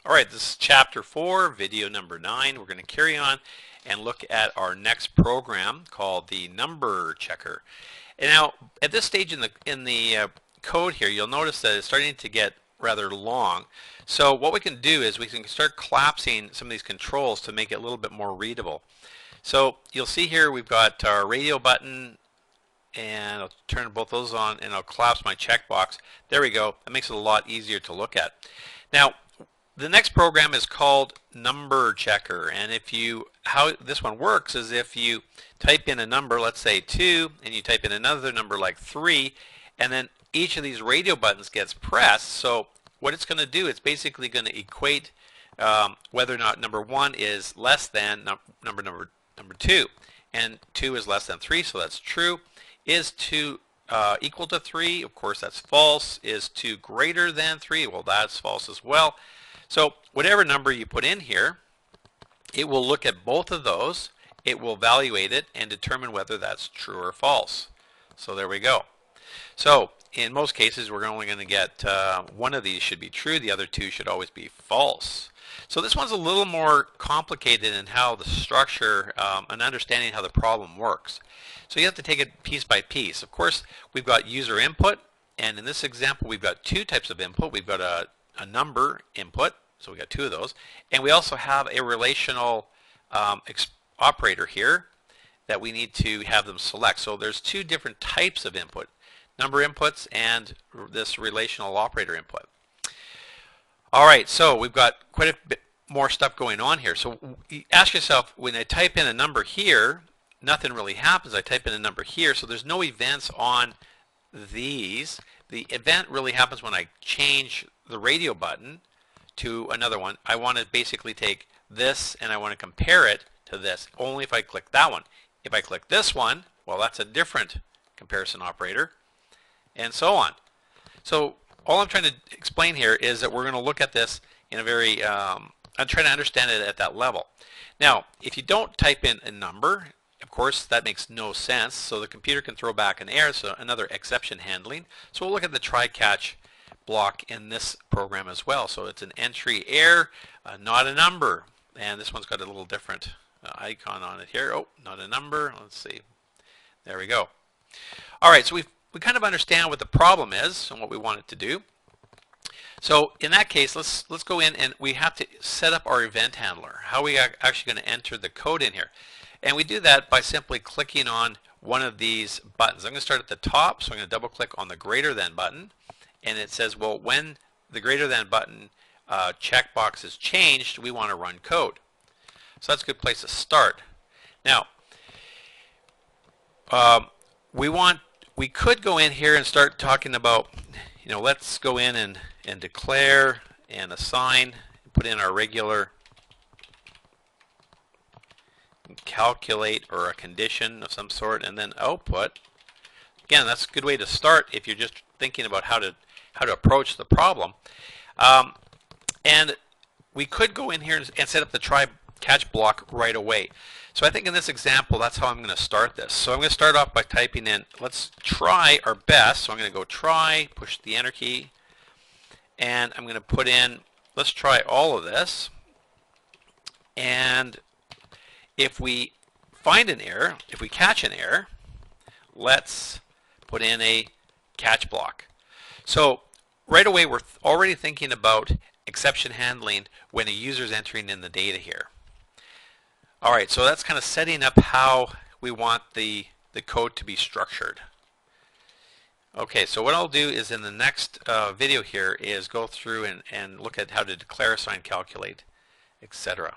Alright, this is chapter 4, video number 9. We're going to carry on and look at our next program called the number checker. And now, at this stage in the code here, you'll notice that it's starting to get rather long. So what we can do is we can start collapsing some of these controls to make it a little bit more readable. So you'll see here we've got our radio button, and I'll turn both those on and I'll collapse my checkbox. There we go. That makes it a lot easier to look at. Now, the next program is called Number Checker, and how this one works is if you type in a number, let's say 2, and you type in another number like 3, and then each of these radio buttons gets pressed. So what it's going to do, it's basically going to equate whether or not number 1 is less than number 2, and 2 is less than 3, so that's true. Is 2 equal to 3? Of course, that's false. Is 2 greater than 3? Well, that's false as well. So whatever number you put in here, it will look at both of those, it will evaluate it and determine whether that's true or false. So there we go. So in most cases we're only going to get one of these should be true, the other two should always be false. So this one's a little more complicated in how the structure and understanding how the problem works. So you have to take it piece by piece. Of course, we've got user input, and in this example we've got two types of input. We've got a number input, so we got two of those, and we also have a relational operator here that we need to have them select. So there's two different types of input, number inputs and this relational operator input. Alright, so we've got quite a bit more stuff going on here. So you ask yourself, when I type in a number here, nothing really happens. I type in a number here, so there's no events on these. The event really happens when I change the radio button to another one. I want to basically take this and I want to compare it to this only if I click that one. If I click this one, well, that's a different comparison operator, and so on. So all I'm trying to explain here is that we're going to look at this in a very I'm trying to understand it at that level. Now, if you don't type in a number, of course, that makes no sense, so the computer can throw back an error, so another exception handling. So we'll look at the try-catch block in this program as well. So it's an entry error, not a number, and this one's got a little different icon on it here. Oh, not a number. Let's see. There we go. All right, so we kind of understand what the problem is and what we want it to do. So in that case, let's go in and we have to set up our event handler. How are we actually going to enter the code in here? And we do that by simply clicking on one of these buttons. I'm going to start at the top, so I'm going to double click on the greater than button, and it says, well, when the greater than button checkbox is changed, we want to run code. So that's a good place to start. Now, we could go in here and start talking about, let's go in and declare and assign, put in our regular calculate or a condition of some sort, and then output. Again, that's a good way to start if you're just thinking about how to approach the problem. And we could go in here and set up the try-catch block right away. So I think in this example, that's how I'm going to start this. So I'm going to start off by typing in, let's try our best. So I'm going to go try, push the enter key, and I'm going to put in, let's try all of this. And if we find an error, if we catch an error, let's put in a catch block. So right away we're already thinking about exception handling when a user is entering in the data here. Alright, so that's kind of setting up how we want the code to be structured. Okay, so what I'll do is in the next video here is go through and look at how to declare, assign, calculate, etc.